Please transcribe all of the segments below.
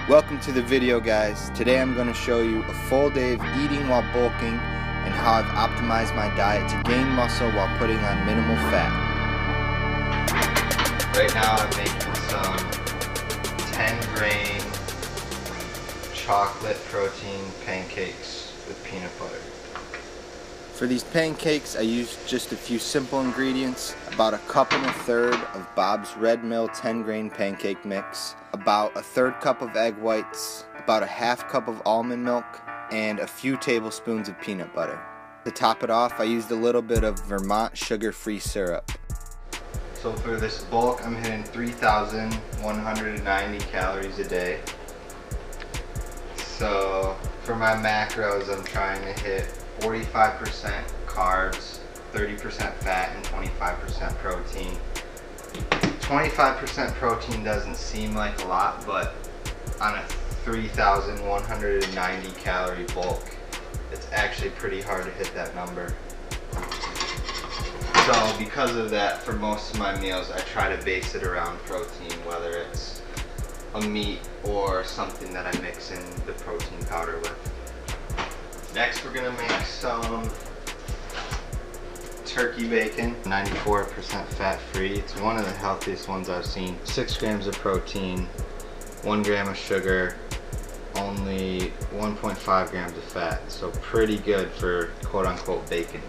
Welcome to the video, guys. Today I'm going to show you a full day of eating while bulking and how I've optimized my diet to gain muscle while putting on minimal fat. Right now I'm making some 10-grain chocolate protein pancakes with peanut butter. For these pancakes I used just a few simple ingredients, about 1 1/3 cups of Bob's Red Mill 10-grain pancake mix, about 1/3 cup of egg whites, about 1/2 cup of almond milk, and a few tablespoons of peanut butter. To top it off, I used a little bit of Vermont sugar-free syrup. So for this bulk, I'm hitting 3,190 calories a day. So for my macros, I'm trying to hit 45% carbs, 30% fat, and 25% protein. 25% protein doesn't seem like a lot, but on a 3,190 calorie bulk, it's actually pretty hard to hit that number. So because of that, for most of my meals, I try to base it around protein, whether it's a meat or something that I mix in the protein powder with. Next, we're gonna make some turkey bacon, 94% fat-free. It's one of the healthiest ones I've seen. 6 grams of protein, 1 gram of sugar, only 1.5 grams of fat. So pretty good for quote-unquote bacon.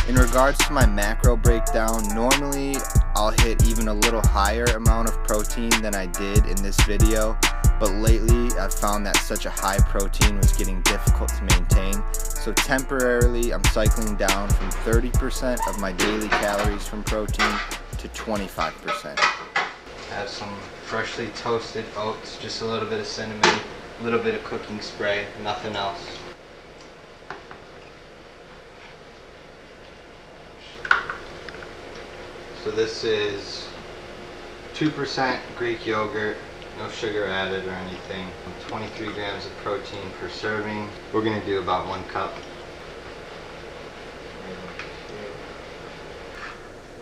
In regards to my macro breakdown, normally I'll hit even a little higher amount of protein than I did in this video, but lately I've found that such a high protein was getting difficult to maintain, so temporarily I'm cycling down from 30% of my daily calories from protein to 25%. Have some freshly toasted oats, just a little bit of cinnamon, a little bit of cooking spray, nothing else. So this is 2% Greek yogurt, no sugar added or anything. 23 grams of protein per serving. We're gonna do about 1 cup.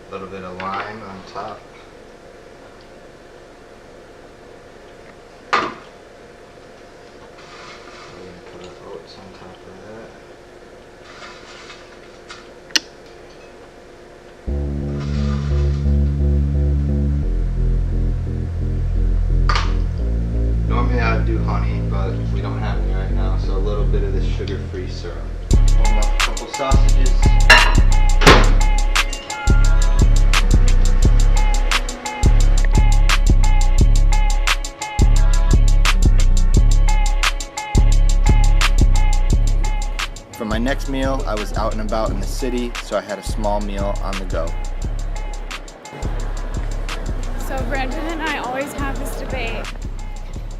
A little bit of lime on top. We're gonna put our oats on top of that. Normally I would do honey, but we don't have any right now, so a little bit of this sugar-free syrup. Warm up a couple sausages. For my next meal, I was out and about in the city, so I had a small meal on the go. So Brandon and I always have this debate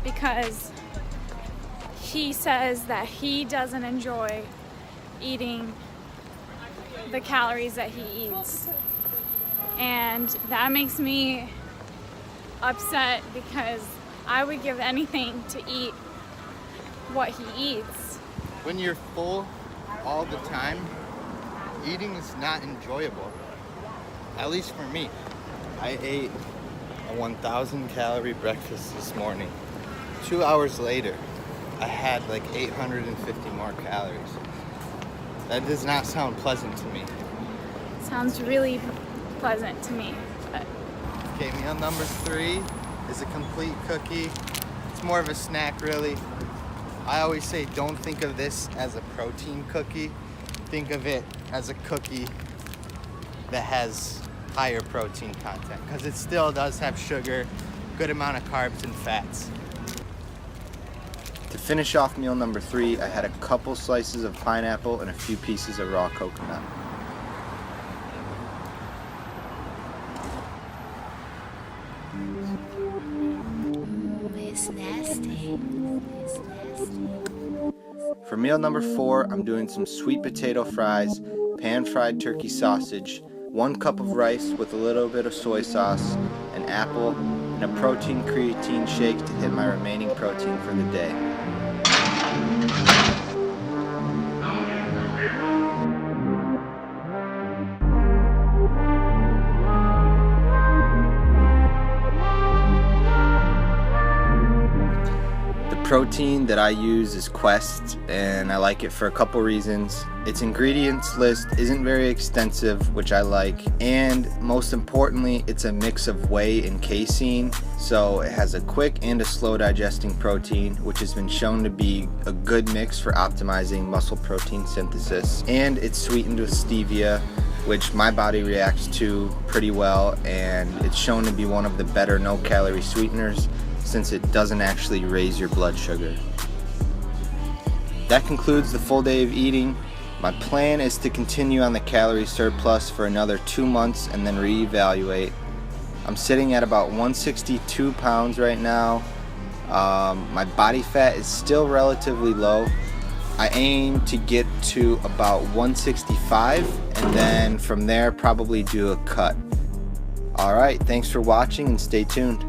because he says that he doesn't enjoy eating the calories that he eats. And that makes me upset because I would give anything to eat what he eats. When you're full all the time, eating is not enjoyable. At least for me. I ate a 1,000 calorie breakfast this morning. 2 hours later, I had like 850 more calories. That does not sound pleasant to me. Sounds really pleasant to me. But Okay, meal number 3 is a complete cookie. It's more of a snack, really. I always say don't think of this as a protein cookie. Think of it as a cookie that has higher protein content, because it still does have sugar, good amount of carbs and fats. To finish off meal number 3, I had a couple slices of pineapple and a few pieces of raw coconut. It's nasty. It's nasty. For meal number 4, I'm doing some sweet potato fries, pan-fried turkey sausage, 1 cup of rice with a little bit of soy sauce, an apple, and a protein creatine shake to hit my remaining protein for the day. The protein that I use is Quest, and I like it for a couple reasons. Its ingredients list isn't very extensive, which I like, and most importantly, it's a mix of whey and casein, so it has a quick and a slow digesting protein, which has been shown to be a good mix for optimizing muscle protein synthesis. And it's sweetened with stevia, which my body reacts to pretty well, and it's shown to be one of the better no-calorie sweeteners since it doesn't actually raise your blood sugar. That concludes the full day of eating. My plan is to continue on the calorie surplus for another 2 months and then reevaluate. I'm sitting at about 162 pounds right now. My body fat is still relatively low. I aim to get to about 165 and then from there probably do a cut. Alright, thanks for watching and stay tuned.